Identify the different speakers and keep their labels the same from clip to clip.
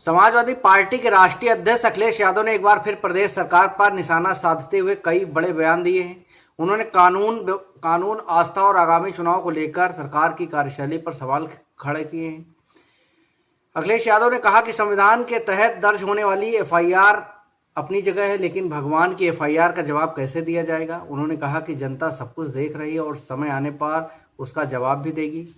Speaker 1: Samajwadi party के राष्ट्रीय अध्यक्ष अखिलेश यादव ने एक बार फिर प्रदेश सरकार पर निशाना साधते हुए कई बड़े बयान दिए हैं। उन्होंने कानून आस्था और आगामी चुनाव को लेकर सरकार की कार्यशैली पर सवाल खड़े किए हैं। अखिलेश यादव ने कहा कि संविधान के तहत दर्ज होने वाली एफआईआर अपनी जगह है, लेकिन भगवान की एफआईआर का जवाब कैसे दिया जाएगा। उन्होंने कहा कि जनता सब कुछ देख रही है और समय आने पर उसका जवाब भी देगी।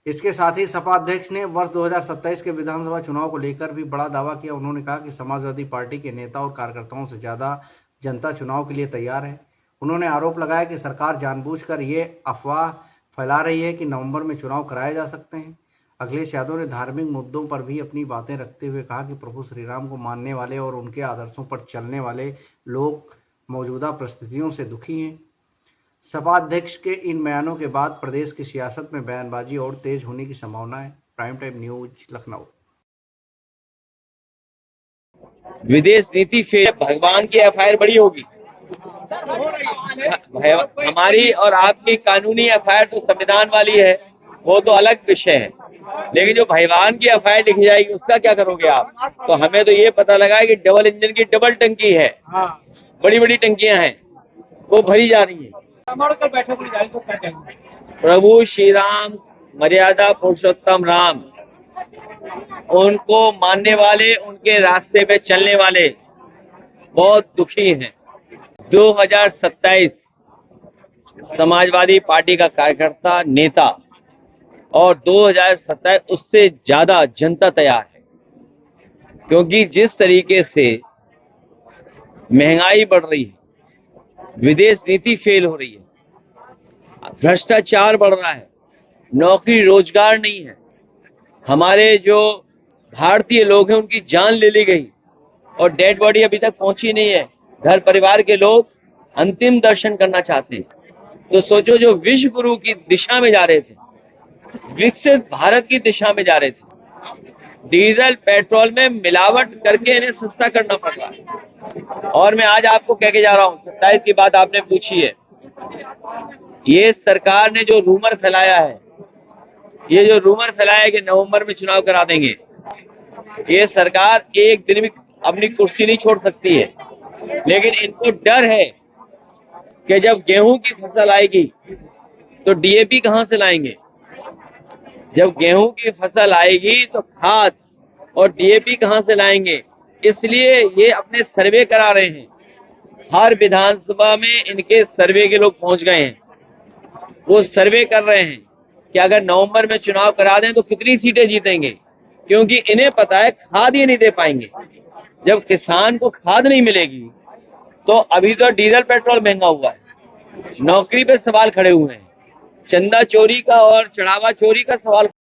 Speaker 1: इसके साथ ही सपा अध्यक्ष ने वर्ष 2027 के विधानसभा चुनाव को लेकर भी बड़ा दावा किया। उन्होंने कहा कि समाजवादी पार्टी के नेता और कार्यकर्ताओं से ज़्यादा जनता चुनाव के लिए तैयार है। उन्होंने आरोप लगाया कि सरकार जानबूझकर ये अफवाह फैला रही है कि नवंबर में चुनाव कराए जा सकते हैं। अखिलेश यादव ने धार्मिक मुद्दों पर भी अपनी बातें रखते हुए कहा कि प्रभु श्री राम को मानने वाले और उनके आदर्शों पर चलने वाले लोग मौजूदा परिस्थितियों से दुखी हैं। सपा अध्यक्ष के इन बयानों के बाद प्रदेश की सियासत में बयानबाजी और तेज होने की संभावना है। Prime time news Lucknow.
Speaker 2: विदेश नीति फेल, भगवान की एफआईआर बड़ी होगी। हमारी और आपकी कानूनी एफआईआर तो संविधान वाली है, वो तो अलग विषय है, लेकिन जो भगवान की एफआईआर लिखी जाएगी उसका क्या करोगे आप। तो हमें तो ये पता लगा है कि डबल इंजन की डबल टंकी है, बड़ी बड़ी टंकियां हैं, वो भरी जा रही है। प्रभु श्री राम, मर्यादा पुरुषोत्तम राम, उनको मानने वाले, उनके रास्ते पे चलने वाले बहुत दुखी हैं। 2027 समाजवादी पार्टी का कार्यकर्ता, नेता और 2027 उससे ज्यादा जनता तैयार है, क्योंकि जिस तरीके से महंगाई बढ़ रही है, विदेश नीति फेल हो रही है, भ्रष्टाचार बढ़ रहा है, नौकरी रोजगार नहीं है, हमारे जो भारतीय लोग हैं उनकी जान ले ली गई और डेड बॉडी अभी तक पहुंची नहीं है। घर परिवार के लोग अंतिम दर्शन करना चाहते हैं। तो सोचो, जो विश्व गुरु की दिशा में जा रहे थे, विकसित भारत की दिशा में जा रहे थे, डीजल पेट्रोल में मिलावट करके इन्हें सस्ता करना पड़ रहा है। और मैं आज आपको कह के जा रहा हूं, 27 की बात आपने पूछी है, ये सरकार ने जो रूमर फैलाया है, ये जो रूमर फैलाया है कि नवंबर में चुनाव करा देंगे, ये सरकार एक दिन भी अपनी कुर्सी नहीं छोड़ सकती है। लेकिन इनको डर है कि जब गेहूं की फसल आएगी तो डीएपी कहां से लाएंगे, जब गेहूं की फसल आएगी तो खाद और डीएपी कहां से लाएंगे। इसलिए ये अपने सर्वे करा रहे हैं। हर विधानसभा में इनके सर्वे के लोग पहुंच गए हैं, वो सर्वे कर रहे हैं कि अगर नवंबर में चुनाव करा दें तो कितनी सीटें जीतेंगे, क्योंकि इन्हें पता है खाद ये नहीं दे पाएंगे। जब किसान को खाद नहीं मिलेगी तो अभी तो डीजल पेट्रोल महंगा हुआ है, नौकरी पे सवाल खड़े हुए हैं, चंदा चोरी का और चढ़ावा चोरी का सवाल